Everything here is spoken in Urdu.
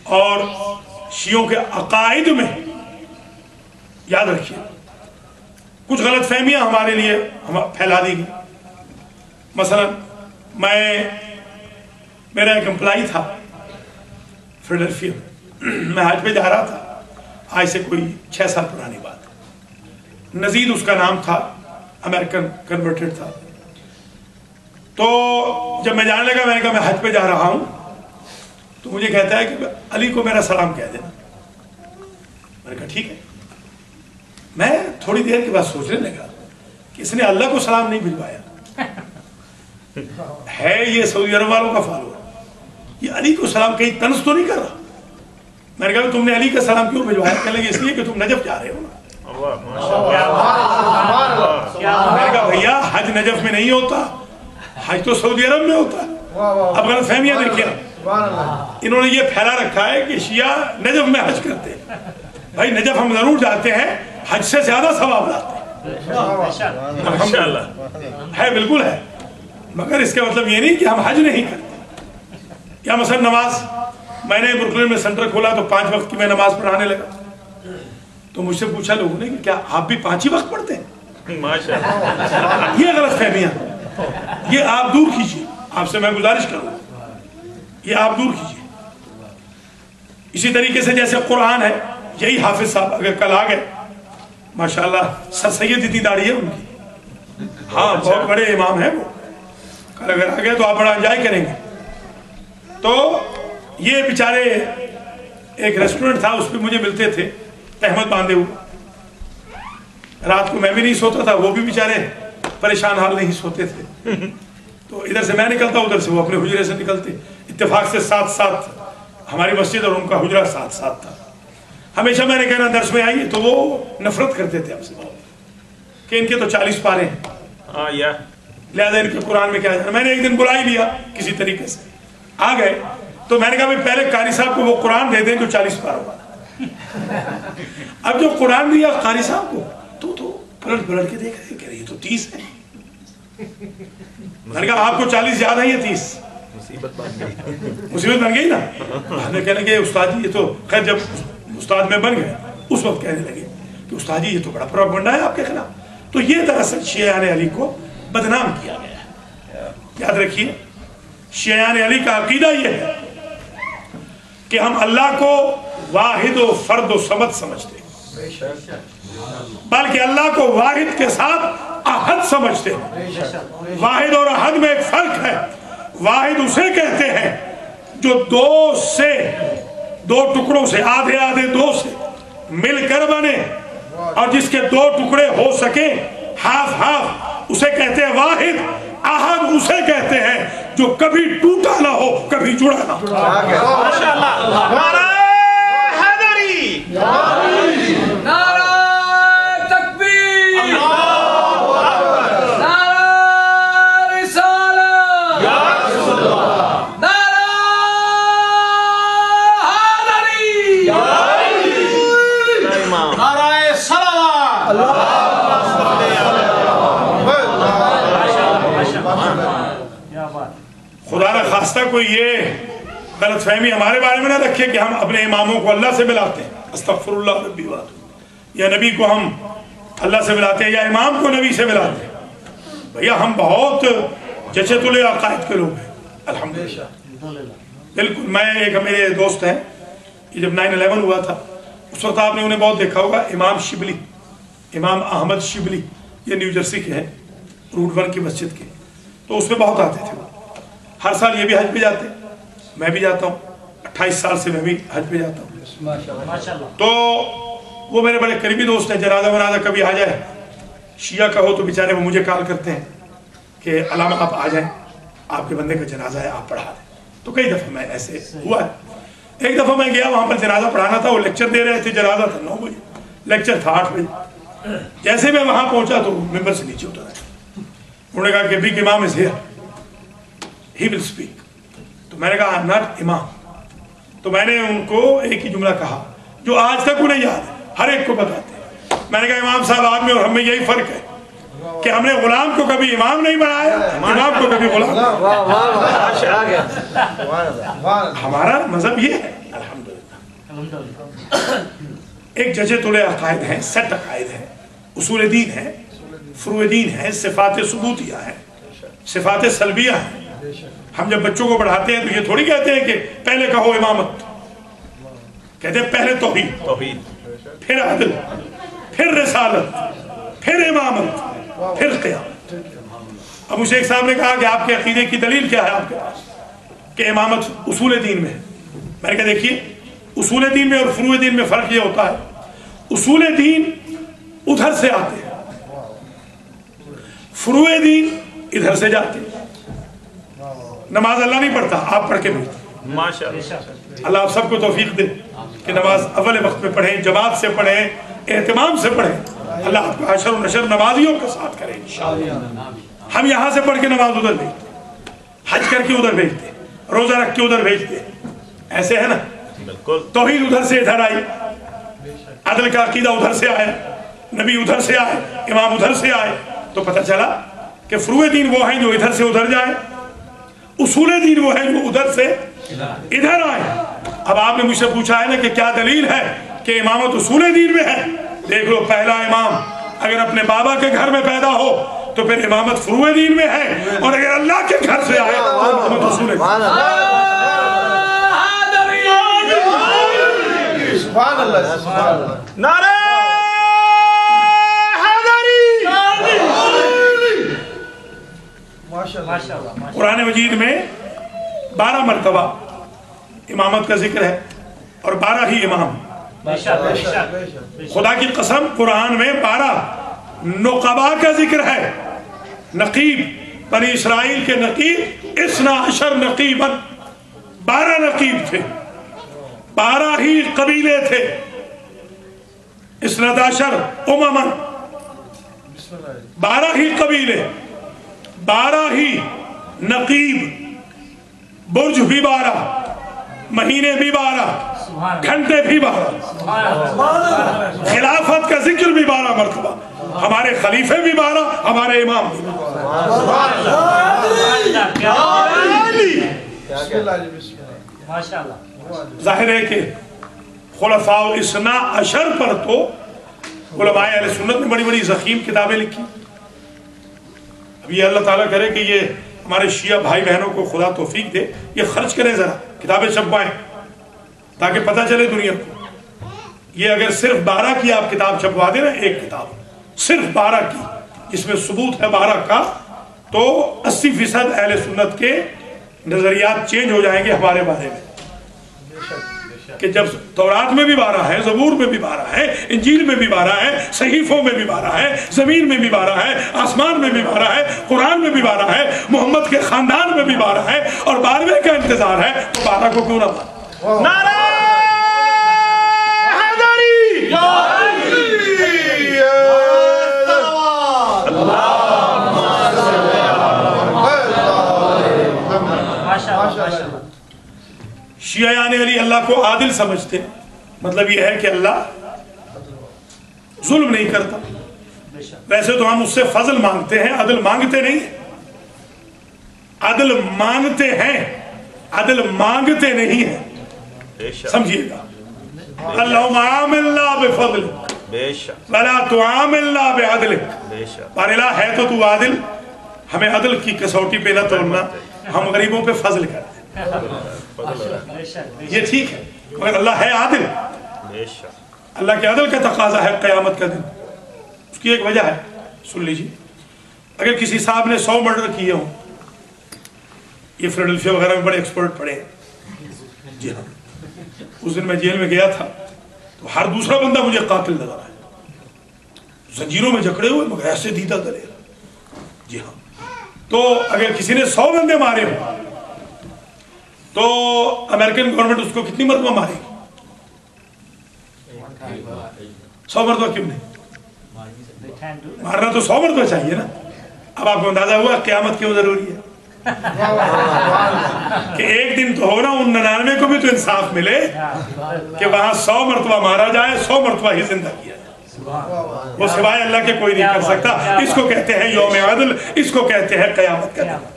اور شیعوں کے عقائد میں یاد رکھیے کچھ غلط فہمیاں ہمارے لیے پھیلا دی گئی. مثلا میرا ایک امپلائی تھا فیلڈلفیا میں حج پہ جا رہا تھا، آج سے کوئی 6 سال پرانی بات ہے. نزید اس کا نام تھا، امریکن کنورٹڈ تھا. تو جب میں جانے لگا میں نے کہا میں حج پہ جا رہا ہوں، تو مجھے کہتا ہے کہ علی کو میرا سلام کہہ دینا. میں نے کہا ٹھیک ہے. میں تھوڑی دیر کے بعد سوچنے لگا کہ اس نے اللہ کو سلام نہیں بھجوایا ہے، یہ سعودی عرب والوں کا فالوور، یہ علی کو سلام کہیں طنز تو نہیں کر رہا. میں نے کہا تم نے علی کا سلام کیوں بھجوایا؟ کہنے لگے اس لیے کہ تم نجف جا رہے ہو نا. میں نے کہا بھیا حج نجف میں نہیں ہوتا، حج تو سعودی عرب میں ہوتا ہے. اب غلط فہمیاں دیکھیں، انہوں نے یہ پھیلا رکھا ہے کہ شیعہ نجف میں حج کرتے ہیں. بھائی نجف ہم ضرور جاتے ہیں، حج سے زیادہ ثواب لاتے ہیں ہے، بالکل ہے، مگر اس کا مطلب یہ نہیں کہ ہم حج نہیں کرتے. یا مثلا نماز، میں نے برکلن میں سینٹر کھولا تو 5 وقت کی میں نماز پڑھانے لگا. تو مجھ سے پوچھا لوگوں نے کہ کیا آپ بھی 5 ہی وقت پڑھتے ہیں؟ یہ غلط فہمیاں، یہ آپ دور کیجیے. آپ سے میں گزارش کروں یہ آپ دور کیجیے. اسی طریقے سے جیسے قرآن ہے، یہی حافظ صاحب اگر کل آ گئے، ماشاءاللہ سر سید اتنی داڑھی ہے ان کی، ہاں بہت بڑے امام ہیں وہ، کل اگر آ گئے تو آپ بڑا انجوائے کریں گے. تو یہ بیچارے ایک ریسٹورنٹ تھا، اس پہ مجھے ملتے تھے تہمت باندھے ہوئے. رات کو میں بھی نہیں سوتا تھا، وہ بھی بیچارے پریشان حال نہیں سوتے تھے. تو ادھر سے میں نکلتا، ادھر سے وہ اپنے حجرے سے نکلتے. اتفاق سے ساتھ ساتھ ہماری مسجد اور ان کا حجرہ ساتھ ساتھ تھا. ہمیشہ میں نے کہنا درس میں آئیے، تو وہ نفرت کرتے تھے ہم سے بہت کہ ان کے تو 40 پارے ہیں، لہذا ان کے قرآن میں کیا جانا. میں نے ایک دن بلا ہی لیا کسی طریقے سے، آ گئے تو میں نے کہا پہلے قاری صاحب کو وہ قرآن دے دیں جو 40 پاروں والا. اب جو قرآن دیا قاری صاحب کو تو پلٹ کے دیکھ رہے کہ یہ تو 30 ہے. میں نے کہا آپ کو 40 زیادہ ہے، یہ 30 مصیبت بن گئی نا. ہمیں کہنے لگے استاد جی یہ تو، خیر جب استاد میں بن گئے اس وقت کہنے لگے کہ استاد جی یہ تو بڑا پروپیگنڈا ہے آپ کے خلاف. تو یہ دراصل شیعیان علی کو بدنام کیا گیا ہے. یاد رکھیے شیعیان علی کا عقیدہ یہ ہے کہ ہم اللہ کو واحد و فرد و صمد سمجھتے ہیں، بلکہ اللہ کو واحد کے ساتھ احد سمجھتے ہیں. واحد اور احد میں ایک فرق ہے. واحد اسے کہتے ہیں جو دو ٹکڑوں سے، آدھے آدھے دو سے مل کر بنے، اور جس کے 2 ٹکڑے ہو سکے ہاف ہاف، اسے کہتے ہیں واحد. احد اسے کہتے ہیں جو کبھی ٹوٹا نہ ہو، کبھی جڑا نہ ہو. خدا نہ خواستہ کوئی یہ غلط فہمی ہمارے بارے میں نہ رکھے کہ ہم اپنے اماموں کو اللہ سے ملاتے ہیں، استغفر اللہ ربی واتوب، یا نبی کو ہم اللہ سے ملاتے ہیں یا امام کو نبی سے ملاتے ہیں. بھیا ہم بہت جچے تلے عقائد کے لوگ ہیں الحمدللہ. بالکل. میں ایک میرے دوست ہیں، یہ جب 9/11 ہوا تھا اس وقت آپ نے انہیں بہت دیکھا ہوگا، امام شبلی، امام احمد شبلی، یہ نیو جرسی کے ہیں، روٹ 1 کی مسجد کے. تو اس میں بہت آتے تھے. ہر سال یہ بھی حج پہ جاتے، میں بھی جاتا ہوں، 28 سال سے میں بھی حج پہ جاتا ہوں. تو وہ میرے بڑے قریبی دوست ہیں. جنازہ کبھی آ جائے، شیعہ کا ہو تو بیچارے وہ مجھے کال کرتے ہیں کہ علامہ آپ آ جائیں، آپ کے بندے کا جنازہ ہے، آپ پڑھا دیں. تو کئی دفعہ میں ایسے ہوا ہے. ایک دفعہ میں گیا وہاں پر جنازہ پڑھانا تھا، وہ لیکچر دے رہے تھے، جنازہ تھا 9 بجے، لیکچر تھا 8 بجے. جیسے میں وہاں پہنچا تو ممبر سے نیچے اترا. انہوں نے کہا کہ بگ امام is here, he will speak. تو میں نے کہا I'm not امام. تو میں نے ان کو ایک ہی جملہ کہا جو آج تک انہیں یاد ہے، ہر ایک کو بتاتے ہیں. میں نے کہا امام صاحب آپ میں اور ہم میں یہی فرق ہے کہ ہم نے غلام کو کبھی امام نہیں بنایا، امام کو کبھی غلام. ہمارا مذہب یہ ہے الحمدللہ. ایک ججے تلے عقائد ہیں، سیٹ عقائد ہیں، اصول دین ہیں، فروع دین ہیں، صفات ثبوتیہ ہیں، صفات سلبیہ ہیں۔ ہم جب بچوں کو پڑھاتے ہیں تو یہ تھوڑی کہتے ہیں کہ پہلے کہو امامت، کہتے ہیں پہلے توحید، پھر عدل، پھر رسالت، پھر امامت، پھر قیامت۔ ابو شیخ صاحب نے کہا کہ آپ کے عقیدے کی دلیل کیا ہے آپ کے پاس کہ امامت اصول دین میں ہے؟ میں نے کہا دیکھیے، اصول دین میں اور فروع دین میں فرق یہ ہوتا ہے، اصول دین ادھر سے آتے ہیں، فروع دین ادھر سے جاتے ہیں۔ نماز اللہ نہیں پڑھتا، آپ پڑھ کے بھیجتے۔ ماشاءاللہ، اللہ آپ سب کو توفیق دے کہ نماز اول وقت میں پڑھیں، جماعت سے پڑھیں، اہتمام سے پڑھیں۔ اللہ آپ کو حشر و نشر نمازیوں کے ساتھ کرے انشاءاللہ۔ ہم یہاں سے پڑھ کے نماز ادھر بھیجتے، حج کر کے ادھر بھیجتے، روزہ رکھ کے ادھر بھیجتے، ایسے ہے نا؟ توحید ادھر سے ادھر آئی، عدل کا عقیدہ ادھر سے آیا، نبی ادھر سے آئے، امام ادھر سے آئے، تو پتہ چلا کہ فروع دین وہ ہیں جو ادھر سے ادھر جائیں، اصول دین وہ ہیں جو ادھر سے ادھر آئے۔ اب آپ نے مجھ سے پوچھا ہے نا کہ کیا دلیل ہے کہ امامت اصول دین میں ہے؟ دیکھ لو، پہلا امام اگر اپنے بابا کے گھر میں پیدا ہو تو پھر امامت فروع دین میں ہے، اور اگر اللہ کے گھر سے آئے تو امامت اصول دین۔ سبحان اللہ، سبحان اللہ، نعرہ حیدری۔ قرآن مجید میں 12 مرتبہ امامت کا ذکر ہے اور 12 ہی امام۔ خدا کی قسم، قرآن میں 12 نقبا کا ذکر ہے۔ نقیب، بنی اسرائیل کے نقیب 12 نقیباً، 12 نقیب تھے، 12 ہی قبیلے تھے، 12 امماً، 12 ہی قبیلے، 12 ہی نقیب، برج بھی 12، مہینے بھی 12، گھنٹے بھی 12، خلافت کا ذکر بھی 12 مرتبہ، ہمارے خلیفے بھی 12، ہمارے امام بھی 12۔ ظاہر ہے کہ خلفاء الاثنا عشر پر تو علماء اہل سنت نے بڑی بڑی ضخیم کتابیں لکھی۔ اب یہ اللہ تعالیٰ کرے کہ یہ ہمارے شیعہ بھائی بہنوں کو خدا توفیق دے، یہ خرچ کریں ذرا، کتابیں چھپوائیں تاکہ پتہ چلے دنیا کو۔ یہ اگر صرف 12 کی آپ کتاب چھپوا دیں نا، ایک کتاب صرف 12 کی جس میں ثبوت ہے 12 کا، تو 80% اہل سنت کے نظریات چینج ہو جائیں گے ہمارے بارے میں، کہ جب تورات میں بھی 12 ہے، زبور میں بھی 12 ہے، انجیل میں بھی 12 ہے، صحیفوں میں بھی 12 ہے، زمین میں بھی 12 ہے، آسمان میں بھی 12 ہے، قرآن میں بھی 12 ہے، محمد کے خاندان میں بھی 12 ہے، اور 12ویں کا انتظار ہے، تو 12 کو کیوں نہ مانا؟ نعرہ حیدری! شیعیان علی اللہ کو عادل سمجھتے، مطلب یہ ہے کہ اللہ ظلم نہیں کرتا۔ ویسے تو ہم اس سے فضل مانگتے ہیں، عدل مانگتے نہیں، عدل مانگتے ہیں، عدل مانگتے نہیں ہیں، سمجھیے گا۔ اللہم عاملنا بفضلک ولا تعاملنا بعدلک، پر الہ ہے تو تو عادل، ہمیں عدل کی کسوٹی پہ نہ تولنا، ہم غریبوں پہ فضل کرتے ہیں، یہ ٹھیک ہے، مگر اللہ ہے عادل۔ اللہ کے عدل کا تقاضا ہے قیامت کا دن، اس کی ایک وجہ ہے، سن لیجیے۔ اگر کسی صاحب نے 100 مرڈر کیے ہوں، یہ فیلڈلفیا وغیرہ میں بڑے ایکسپرٹ پڑے ہیں، جی ہاں، اس دن میں جیل میں گیا تھا تو ہر دوسرا بندہ مجھے قاتل نظر آیا، زنجیروں میں جکڑے ہوئے مگر ایسے دیدہ دلے، جی ہاں۔ تو اگر کسی نے 100 بندے مارے ہوں تو امریکن گورنمنٹ اس کو کتنی مرتبہ مارے گی؟ 100 مرتبہ کیوں نہیں؟ مارنا تو 100 مرتبہ چاہیے نا۔ اب آپ کو اندازہ ہوا قیامت کیوں ضروری ہے، کہ ایک دن تو ہونا ان 99 کو بھی تو انصاف ملے کہ وہاں 100 مرتبہ مارا جائے، 100 مرتبہ ہی زندہ کیا جائے، وہ سوائے اللہ کے کوئی نہیں کر سکتا۔ اس کو کہتے ہیں یوم عدل، اس کو کہتے ہیں قیامت کا دن۔